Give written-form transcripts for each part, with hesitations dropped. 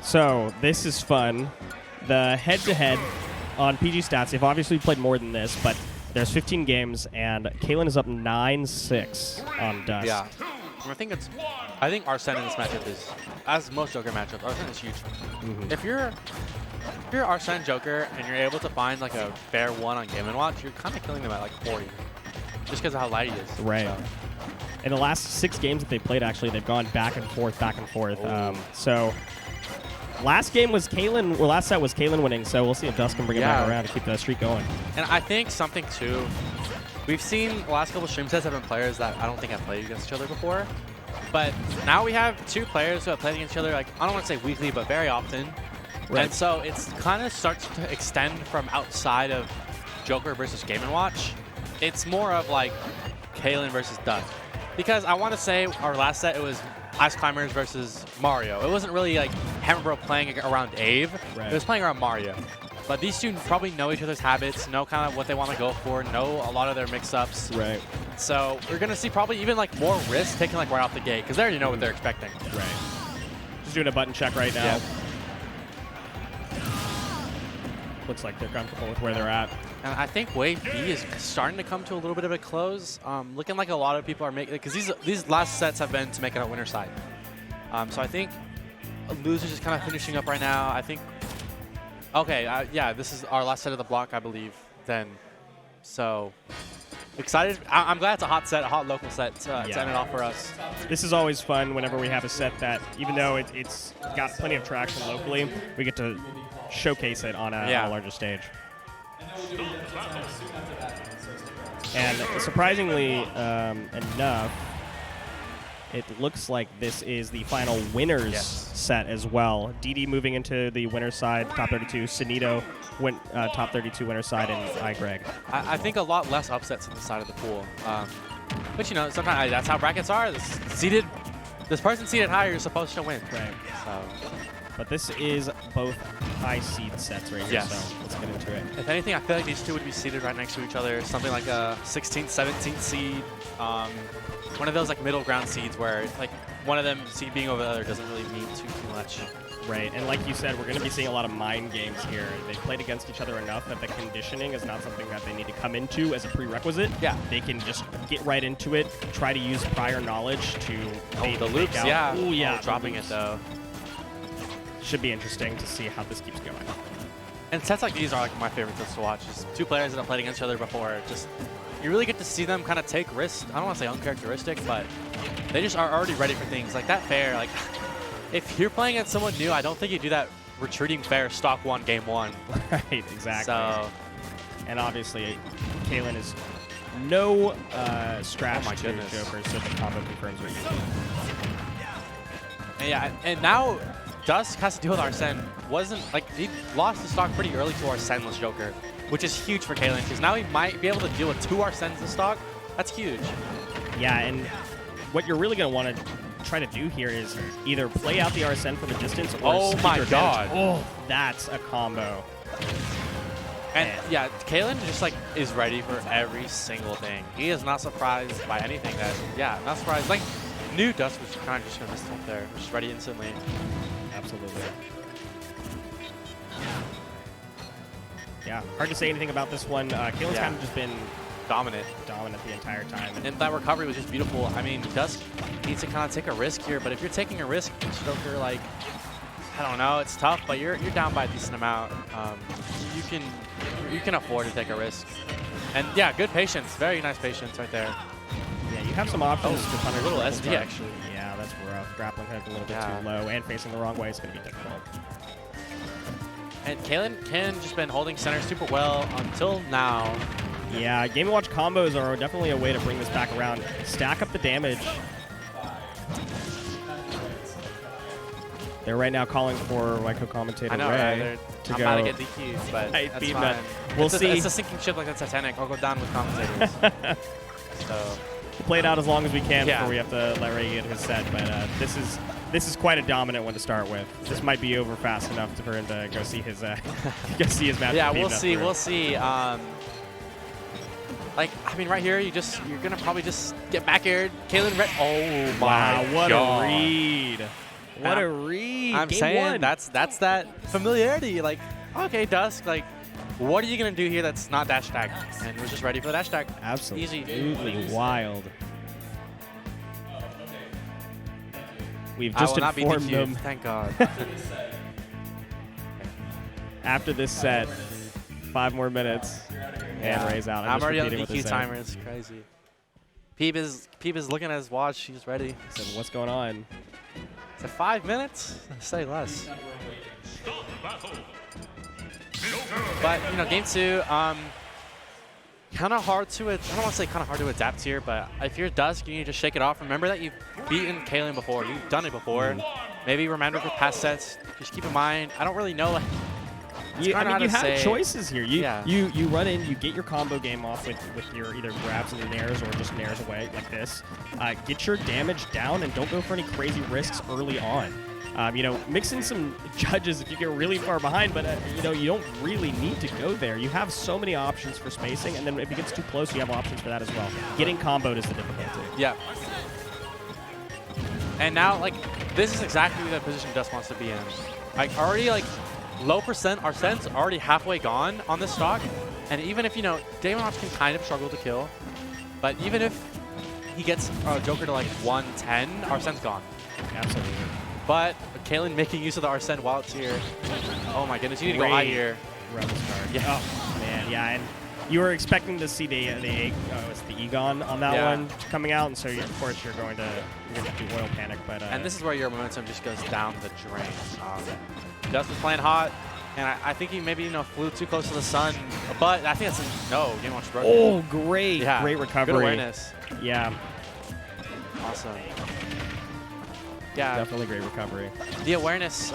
So this is fun. The head-to-head on PG Stats, they've obviously played more than this, but there's 15 games, and Kailen is up 9-6 on Dusk. Yeah. I think Arsene in this matchup is, as most Joker matchups, Arsene is huge. If you're Arsene Joker and you're able to find like a fair one on Game & Watch, you're kind of killing them at like 40, just because of how light he is. Right. So. In the last 6 games that they played, actually, they've gone back and forth. So last game was Kailen, or last set was Kailen winning, so we'll see if Dusk can bring it back around to keep the streak going. And I think something too, we've seen the last couple stream sets have been players that I don't think have played against each other before. But now we have 2 players who have played against each other, like, I don't want to say weekly, but very often. Right. And so it's kind of starts to extend from outside of Joker versus Game & Watch. It's more of like Kailen versus Dusk. Because I want to say our last set, it was Ice Climbers versus Mario. It wasn't really like Hammerbro playing around Ave. Right. It was playing around Mario. But these two probably know each other's habits, know kind of what they want to go for, know a lot of their mix-ups. Right. So we're going to see probably even like more risk taken like right off the gate, because they already know what they're expecting. Right. Just doing a button check right now. Yeah. Looks like they're comfortable with where they're at. And I think Wave B is starting to come to a little bit of a close. Looking like a lot of people are making, because these last sets have been to make it a winner side. So I think Losers is kind of finishing up right now. I think, okay, yeah, this is our last set of the block, I believe, then. So excited. I'm glad it's a hot set, a hot local set to end it off for us. This is always fun whenever we have a set that, even though it's got plenty of traction locally, we get to showcase it on a larger stage. And surprisingly enough, it looks like this is the final winners set as well. DD moving into the winner's side, top 32. Sunito went top 32 winner's side, and iGreg. I think a lot less upsets on the side of the pool. But, you know, sometimes that's how brackets are. This person seated higher is supposed to win. Right. So. But this is both high seed sets right here, so let's get into it. If anything, I feel like these two would be seated right next to each other. Something like a 16th, 17th seed. One of those like middle ground seeds where like one of them seed being over the other doesn't really mean too much. Right, and like you said, we're going to be seeing a lot of mind games here. They've played against each other enough that the conditioning is not something that they need to come into as a prerequisite. Yeah. They can just get right into it, try to use prior knowledge to the loops, out. Ooh, yeah. Dropping it though. Should be interesting to see how this keeps going. And sets like these are like my favorite sets to watch. Just 2 players that have played against each other before. Just you really get to see them kind of take risks. I don't want to say uncharacteristic, but they just are already ready for things like that fair. Like if you're playing against someone new, I don't think you do that retreating fair stock 1 game 1. Right, exactly. So, and obviously, Kailen is no scratch to goodness. Joker, so the combo confirms what you and yeah, and now Dusk has to deal with Arsene. He lost the stock pretty early to Arseneless Joker, which is huge for Kailen, because now he might be able to deal with 2 Arsenes in stock. That's huge. Yeah, and what you're really going to want to try to do here is either play out the Arsene from a distance or oh my god. Oh, that's a combo. And yeah, Kailen just like is ready for every single thing. He is not surprised by anything not surprised. Like knew Dusk was kind of just going to miss him up there, just ready instantly. Absolutely. Yeah, hard to say anything about this one. Kailen's kind of just been dominant the entire time. And that recovery was just beautiful. I mean, Dusk needs to kind of take a risk here, but if you're taking a risk, Joker, like, I don't know, it's tough, but you're down by a decent amount. You can afford to take a risk. And yeah, good patience, very nice patience right there. Yeah, you have some options to punish. A little SD actually. Yeah, that's rough. Grappling hook a little bit too low, and facing the wrong way is going to be difficult. And Kailen can just been holding center super well until now. Yeah, Game & Watch combos are definitely a way to bring this back around. Stack up the damage. They're right now calling for my co-commentator Ray to I'm go. about to get DQ'd, but that's fine. We'll see. It's a sinking ship like the Titanic. I'll go down with commentators. So play it out as long as we can before we have to let Ray get his set. But this is quite a dominant one to start with. This might be over fast enough for him to go see his match. Yeah, we'll see. We'll see. Like, I mean, right here, you're gonna probably just get back aired. Kailen, oh my god! What a read! What a read. I'm Game saying one. that's that familiarity. Like, okay, Dusk, like, what are you going to do here that's not dash tag? And we're just ready for the dash tag. Absolutely Easy. wild. We've I just will not be informed DQ'd, them thank God. after this set, 5 more minutes, and Ray's out. I'm already on the repeating what they DQ said. timer. It's crazy. Peep is looking at his watch. He's ready. He said, what's going on? Is it 5 minutes? Say less. But, you know, game 2, kind of hard to, I don't want to say kind of hard to adapt here, but if you're Dusk, you need to shake it off. Remember that you've beaten Kailen before. You've done it before. Maybe remember for past sets. Just keep in mind, I don't really know. Like, You have choices here. Yeah. You run in, you get your combo game off with your either grabs and nairs or just nairs away like this. Get your damage down and don't go for any crazy risks early on. You know, mix in some judges if you get really far behind, but you know, you don't really need to go there. You have so many options for spacing, and then if it gets too close, you have options for that as well. Getting comboed is the difficulty. Yeah. And now, like, this is exactly the position Dusk wants to be in. Like, already, like, low percent, Arsene's already halfway gone on this stock, and even if, you know, Damon Watch can kind of struggle to kill, but even if he gets Joker to, like, 110, Arsene's gone. Absolutely. But Kailen making use of the Arsene while it's here. Oh my goodness, you need to go high here. Rebels card. Yeah. Oh, man, yeah, and you were expecting to see it's the Egon on that one coming out, and so of course you're going to do Oil Panic, but and this is where your momentum just goes down the drain. Dusk is playing hot, and I think he maybe, you know, flew too close to the sun, but I think that's no Game Watch broken. Oh, great, yeah, great recovery. Good awareness. Yeah. Awesome. Yeah, definitely great recovery. The awareness,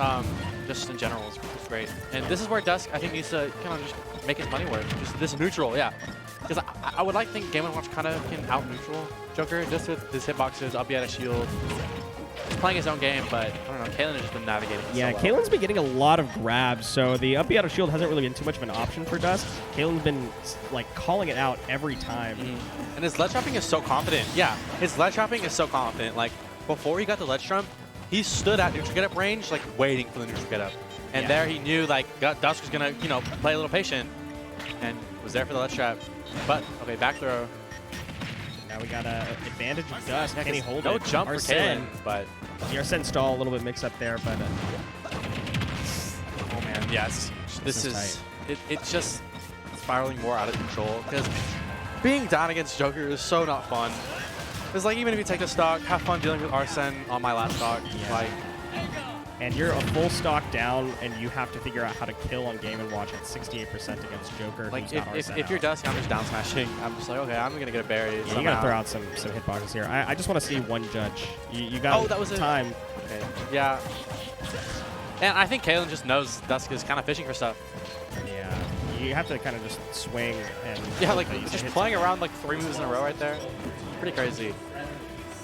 just in general, is great. And this is where Dusk, I think, needs to kind of just make his money work. Just this neutral, yeah. Because I would like to think Game & Watch kind of can out-neutral Joker, just with his hitboxes, up at a shield. He's playing his own game, but I don't know, Kailen has just been navigating it Yeah, so well. Kailen's been getting a lot of grabs, so the up out of shield hasn't really been too much of an option for Dusk. Kailen's been, like, calling it out every time. And his ledge trapping is so confident. Yeah, his ledge trapping is so confident. Like, before he got the ledge trump, he stood at neutral get up range, like waiting for the neutral get up. And there he knew, like, Dusk was going to, you know, play a little patient and was there for the ledge trap. But, okay, back throw. Now we got an advantage of Dusk. Can he hold it? No jump for Kailen, but the Arsene stall a little bit mixed up there, but oh man, yes. This is it's just spiraling more out of control because being down against Joker is so not fun. It's like, even if you take the stock, have fun dealing with Arsene on my last stock. Like, and you're a full stock down, and you have to figure out how to kill on Game & Watch at 68% against Joker. Like, if you're Dusk, I'm just down smashing. I'm just like, okay, I'm gonna get a berry. Yeah, you gotta throw out some hitboxes here. I just want to see one judge. You got that was time. Okay. Yeah. And I think Kailen just knows Dusk is kind of fishing for stuff. Yeah. You have to kind of just swing and like just playing around like 3 moves in a row right there. Pretty crazy.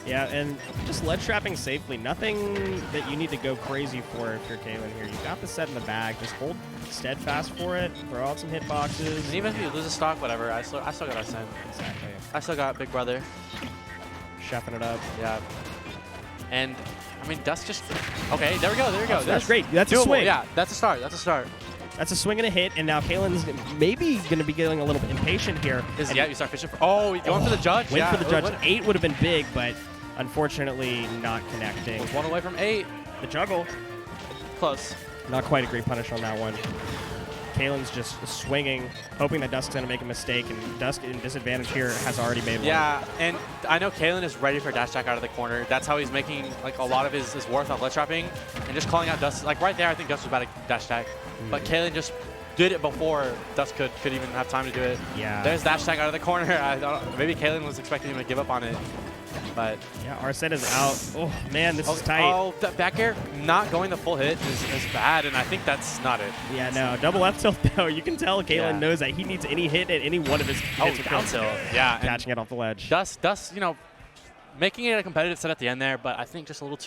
Yeah, and just ledge trapping safely. Nothing that you need to go crazy for if you're Kailen here. You got the set in the bag. Just hold steadfast for it. Throw out some hitboxes. And even if you lose a stock, whatever, I still got Arsene. Exactly. I still got Big Brother. Chefing it up. Yeah. And I mean, Dusk just okay. There we go. There we go. That's great. That's doable. a swing. Yeah, that's a start. That's a start. That's a swing and a hit, and now Kailen's maybe going to be getting a little bit impatient here. Yeah, you start fishing for. Oh, you going for the judge? Went yeah, for the judge. 8 would have been big, but unfortunately not connecting. Was 1 away from 8. The juggle. Close. Not quite a great punish on that one. Kailen's just swinging, hoping that Dusk's going to make a mistake, and Dusk in disadvantage here has already made one. Yeah, and I know Kailen is ready for dash attack out of the corner. That's how he's making like a lot of his worth off ledge trapping, and just calling out Dusk. Like right there, I think Dusk was about to dash attack, but Kailen just did it before Dusk could even have time to do it. Yeah. There's dash attack out of the corner. Maybe Kailen was expecting him to give up on it. But yeah, Arsene is out. Oh man, this is tight. Oh, that back air not going the full hit is bad, and I think that's not it. Yeah, no, double F tilt though. You can tell Kailen knows that he needs any hit at any one of his hits. Down tilt. Yeah, catching it off the ledge. Dusk, you know, making it a competitive set at the end there, but I think just a little